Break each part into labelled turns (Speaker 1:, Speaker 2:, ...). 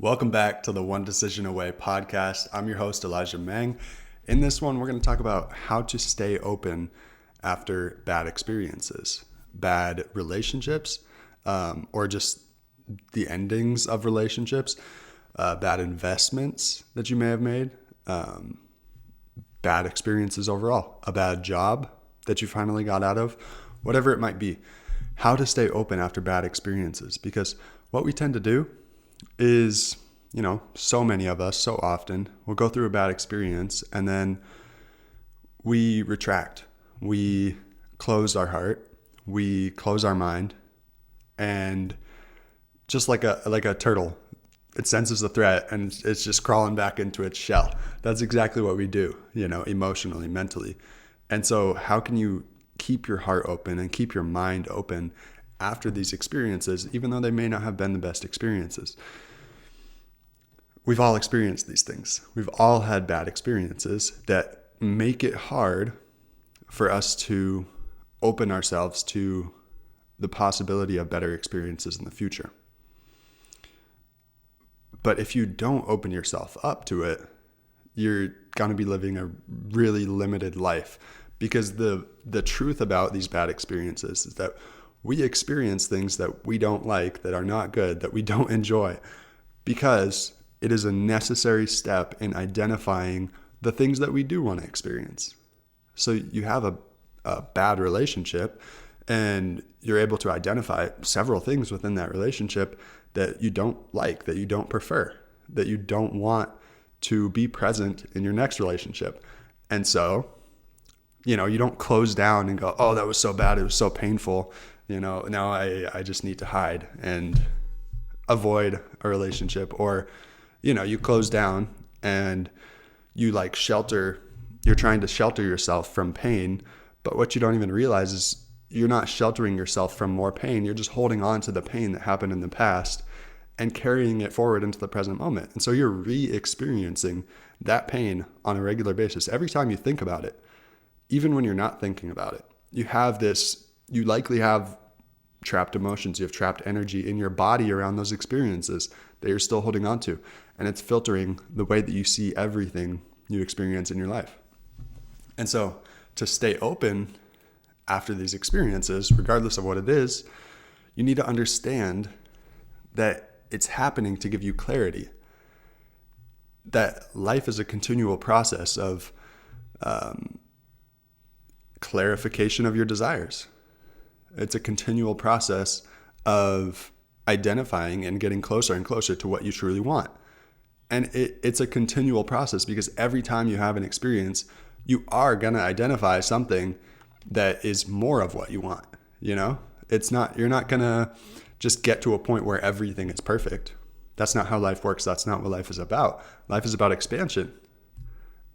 Speaker 1: Welcome back to the One Decision Away podcast. I'm your host, Elijah Mang. In this one, we're going to talk about how to stay open after bad experiences, bad relationships, or just the endings of relationships, bad investments that you may have made, bad experiences overall, a bad job that you finally got out of, whatever it might be. How to stay open after bad experiences. Because what we tend to do is, so many of us so often will go through a bad experience and then we retract. We close our heart, we close our mind, and just like a turtle, it senses the threat and it's just crawling back into its shell. That's exactly what we do, emotionally, mentally. And so how can you keep your heart open and keep your mind open after these experiences, even though they may not have been the best experiences? We've all experienced these things. We've all had bad experiences that make it hard for us to open ourselves to the possibility of better experiences in the future. But if you don't open yourself up to it, you're going to be living a really limited life, because the truth about these bad experiences is that we experience things that we don't like, that are not good, that we don't enjoy, because it is a necessary step in identifying the things that we do want to experience. So you have a bad relationship and you're able to identify several things within that relationship that you don't like, that you don't prefer, that you don't want to be present in your next relationship. And so, you don't close down and go, oh, that was so bad, it was so painful. Now I just need to hide and avoid a relationship. Or, you close down and you you're trying to shelter yourself from pain. But what you don't even realize is you're not sheltering yourself from more pain. You're just holding on to the pain that happened in the past and carrying it forward into the present moment. And so you're re-experiencing that pain on a regular basis. Every time you think about it, even when you're not thinking about it, you likely have trapped emotions, you have trapped energy in your body around those experiences that you're still holding on to. And it's filtering the way that you see everything you experience in your life. And so to stay open after these experiences, regardless of what it is, you need to understand that it's happening to give you clarity. That life is a continual process of clarification of your desires. It's a continual process of identifying and getting closer and closer to what you truly want. And it's a continual process, because every time you have an experience, you are going to identify something that is more of what you want. You're not going to just get to a point where everything is perfect. That's not how life works. That's not what life is about. Life is about expansion.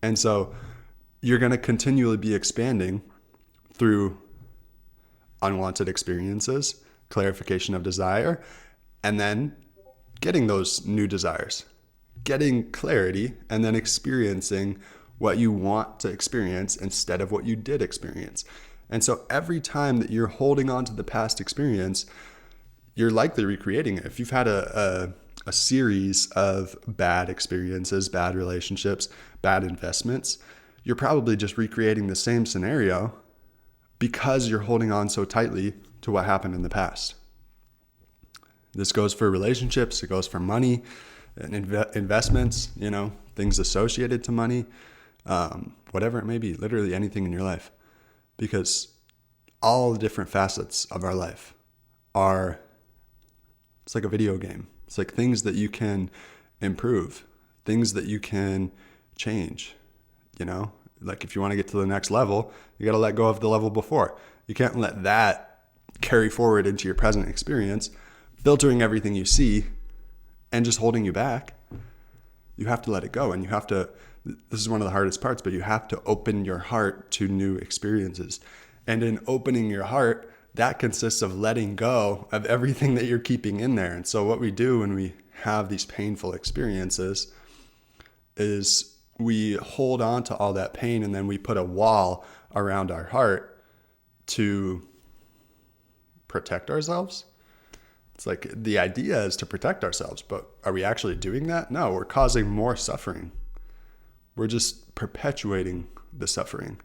Speaker 1: And so you're going to continually be expanding through unwanted experiences, clarification of desire, and then getting those new desires, getting clarity, and then experiencing what you want to experience instead of what you did experience. And so every time that you're holding on to the past experience, you're likely recreating it. If you've had a series of bad experiences, bad relationships, bad investments, you're probably just recreating the same scenario because you're holding on so tightly to what happened in the past. This goes for relationships, it goes for money and investments, things associated to money, whatever it may be, literally anything in your life. Because all the different facets of our life it's like a video game. It's like things that you can improve, things that you can change, Like if you want to get to the next level, you got to let go of the level before. You can't let that carry forward into your present experience, filtering everything you see and just holding you back. You have to let it go, and this is one of the hardest parts, but you have to open your heart to new experiences. And in opening your heart, that consists of letting go of everything that you're keeping in there. And so what we do when we have these painful experiences is we hold on to all that pain, and then we put a wall around our heart to protect ourselves. It's like the idea is to protect ourselves, but are we actually doing that? No, we're causing more suffering. We're just perpetuating the suffering.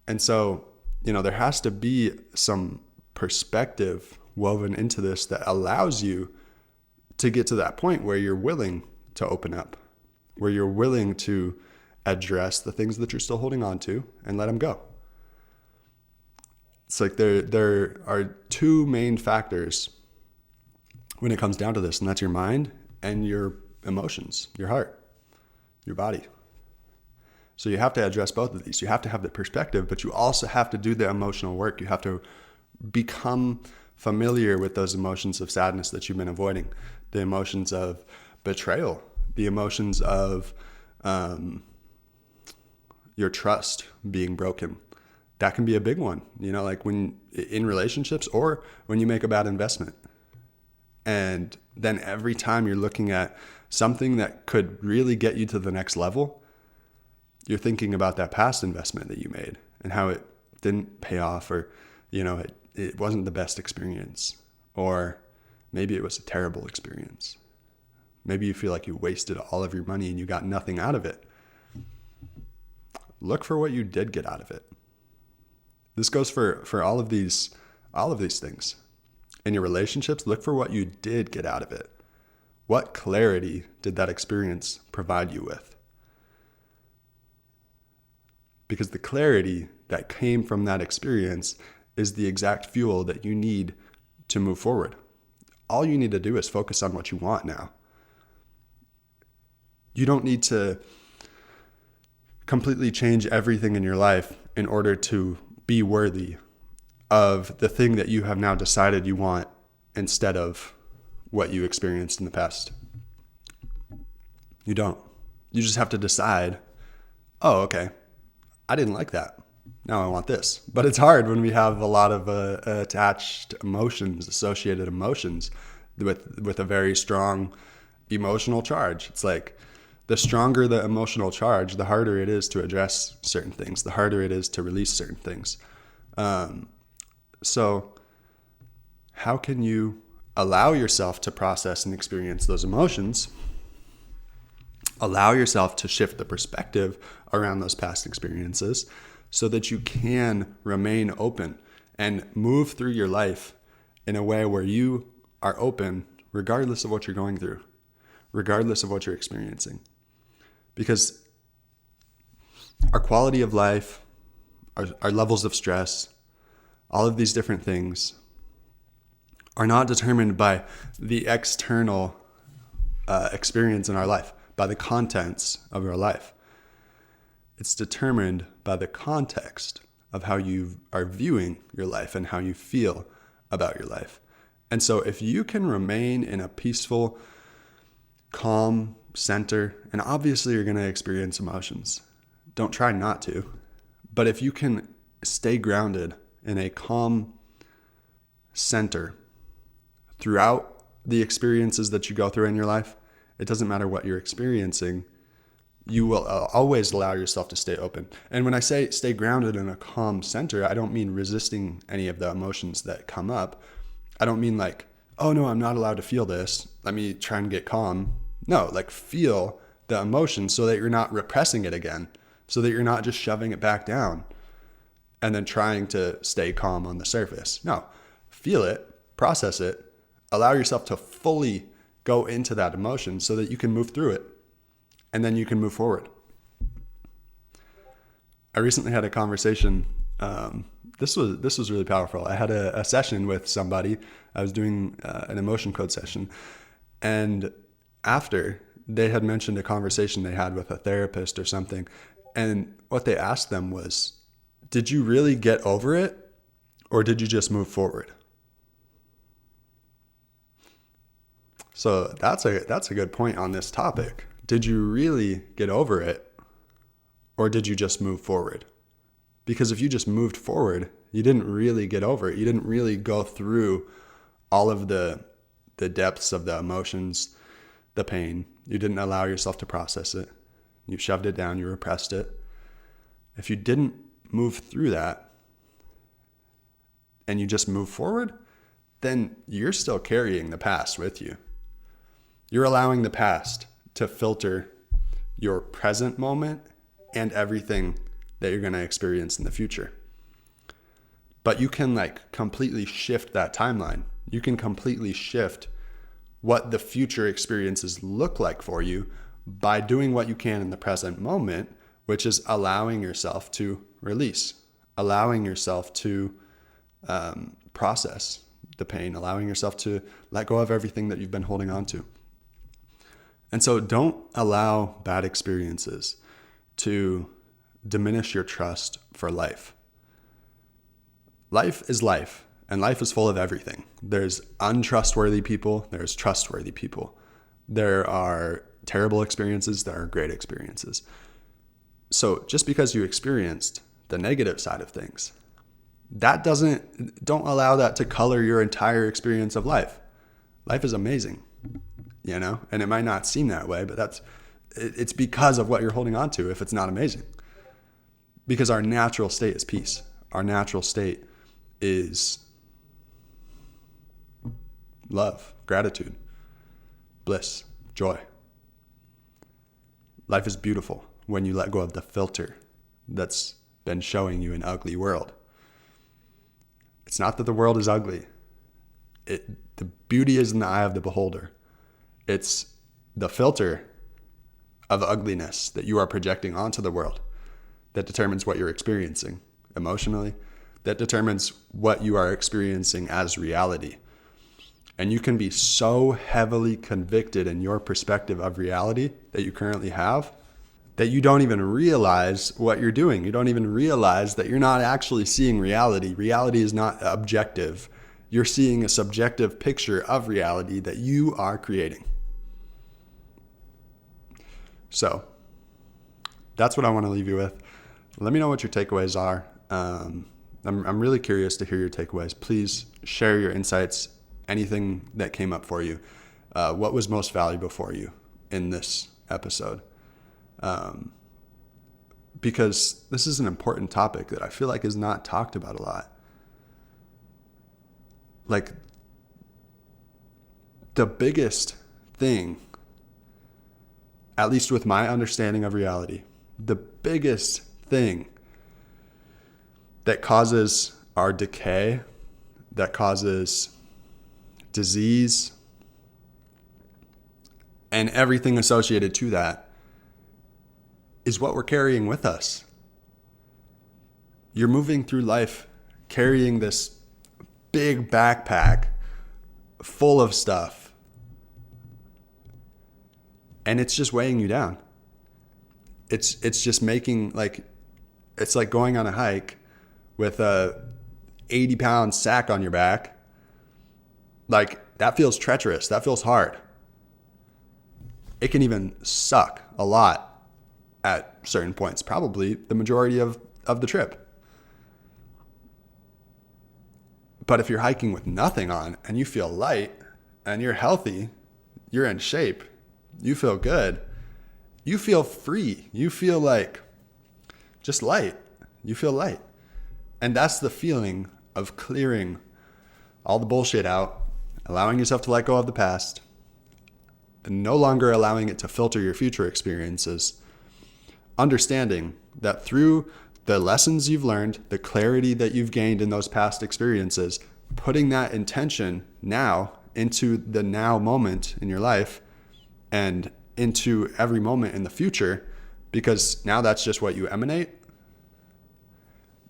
Speaker 1: And so, there has to be some perspective woven into this that allows you to get to that point where you're willing to open up, where you're willing to address the things that you're still holding on to and let them go. It's like there are two main factors when it comes down to this, and that's your mind and your emotions, your heart, your body. So you have to address both of these. You have to have the perspective, but you also have to do the emotional work. You have to become familiar with those emotions of sadness that you've been avoiding, the emotions of betrayal, the emotions of your trust being broken. That can be a big one, like when in relationships or when you make a bad investment. And then every time you're looking at something that could really get you to the next level, you're thinking about that past investment that you made and how it didn't pay off, or, it wasn't the best experience, or maybe it was a terrible experience. Maybe you feel like you wasted all of your money and you got nothing out of it. Look for what you did get out of it. This goes for all of these things. In your relationships, look for what you did get out of it. What clarity did that experience provide you with? Because the clarity that came from that experience is the exact fuel that you need to move forward. All you need to do is focus on what you want now. You don't need to completely change everything in your life in order to be worthy of the thing that you have now decided you want instead of what you experienced in the past. You don't. You just have to decide, oh, okay, I didn't like that. Now I want this. But it's hard when we have a lot of attached emotions, associated emotions with a very strong emotional charge. It's like the stronger the emotional charge, the harder it is to address certain things, the harder it is to release certain things. So how can you allow yourself to process and experience those emotions? Allow yourself to shift the perspective around those past experiences so that you can remain open and move through your life in a way where you are open regardless of what you're going through, regardless of what you're experiencing. Because our quality of life, our levels of stress, all of these different things are not determined by the external experience in our life, by the contents of our life. It's determined by the context of how you are viewing your life and how you feel about your life. And so if you can remain in a peaceful, calm center, and obviously you're going to experience emotions. Don't try not to. But if you can stay grounded in a calm center throughout the experiences that you go through in your life, it doesn't matter what you're experiencing, you will always allow yourself to stay open. And when I say stay grounded in a calm center, I don't mean resisting any of the emotions that come up. I don't mean like, oh no, I'm not allowed to feel this. Let me try and get calm. No, like feel the emotion so that you're not repressing it again, so that you're not just shoving it back down and then trying to stay calm on the surface. No, feel it, process it, allow yourself to fully go into that emotion so that you can move through it and then you can move forward. I recently had a conversation. This was really powerful. I had a session with somebody. I was doing an emotion code session, and after, they had mentioned a conversation they had with a therapist or something, and what they asked them was, did you really get over it, or did you just move forward? So that's a good point on this topic. Did you really get over it, or did you just move forward? Because if you just moved forward, you didn't really get over it. You didn't really go through all of the depths of the emotions, the pain. You didn't allow yourself to process it. You shoved it down, you repressed it. If you didn't move through that and you just move forward, then you're still carrying the past with you. You're allowing the past to filter your present moment and everything that you're going to experience in the future. But you can completely shift that timeline. You can completely shift what the future experiences look like for you by doing what you can in the present moment, which is allowing yourself to release, allowing yourself to process the pain, allowing yourself to let go of everything that you've been holding on to. And so don't allow bad experiences to diminish your trust for life. Life is life, and life is full of everything. There's untrustworthy people, there's trustworthy people. There are terrible experiences, there are great experiences. So just because you experienced the negative side of things, don't allow that to color your entire experience of life. Life is amazing, and it might not seem that way, but it's because of what you're holding on to if it's not amazing. Because our natural state is peace. Our natural state is love, gratitude, bliss, joy. Life is beautiful when you let go of the filter that's been showing you an ugly world. It's not that the world is ugly. The beauty is in the eye of the beholder. It's the filter of ugliness that you are projecting onto the world that determines what you're experiencing emotionally, that determines what you are experiencing as reality. And you can be so heavily convicted in your perspective of reality that you currently have that you don't even realize what you're doing. You don't even realize that you're not actually seeing reality. Reality is not objective. You're seeing a subjective picture of reality that you are creating. So that's what I want to leave you with. Let me know what your takeaways are. I'm really curious to hear your takeaways. Please share your insights, anything that came up for you. What was most valuable for you in this episode? Because this is an important topic that I feel like is not talked about a lot. The biggest thing, at least with my understanding of reality, the biggest thing that causes our decay, that causes disease, and everything associated to that is what we're carrying with us. You're moving through life carrying this big backpack full of stuff, and it's just weighing you down. It's just making it's like going on a hike with a 80-pound sack on your back. That feels treacherous. That feels hard. It can even suck a lot at certain points, probably the majority of the trip. But if you're hiking with nothing on and you feel light and you're healthy, you're in shape, you feel good, you feel free, you feel just light, you feel light. And that's the feeling of clearing all the bullshit out, allowing yourself to let go of the past, and no longer allowing it to filter your future experiences, understanding that through the lessons you've learned, the clarity that you've gained in those past experiences, putting that intention now into the now moment in your life and into every moment in the future, because now that's just what you emanate,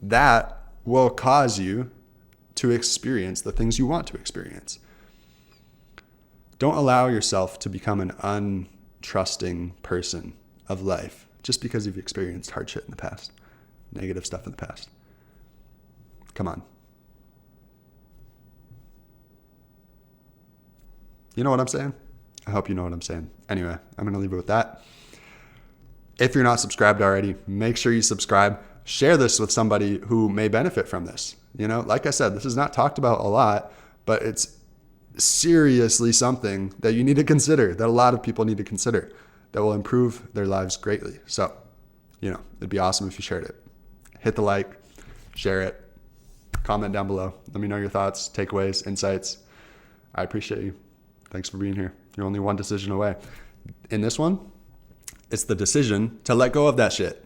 Speaker 1: that will cause you to experience the things you want to experience. Don't allow yourself to become an untrusting person of life just because you've experienced hard shit in the past, negative stuff in the past. Come on. You know what I'm saying? I hope you know what I'm saying. Anyway, I'm going to leave it with that. If you're not subscribed already, make sure you subscribe. Share this with somebody who may benefit from this. Like I said, this is not talked about a lot, but it's seriously something that you need to consider, that a lot of people need to consider, that will improve their lives greatly. So, it'd be awesome if you shared it. Hit the like, share it. Comment down below. Let me know your thoughts, takeaways, insights. I appreciate you. Thanks for being here. You're only one decision away. In this one, it's the decision to let go of that shit.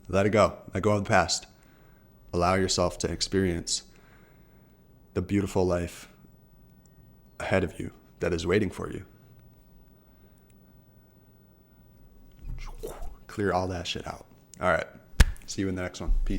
Speaker 1: Let it go. Let go of the past. Allow yourself to experience the beautiful life ahead of you that is waiting for you. Clear all that shit out. All right. See you in the next one. Peace.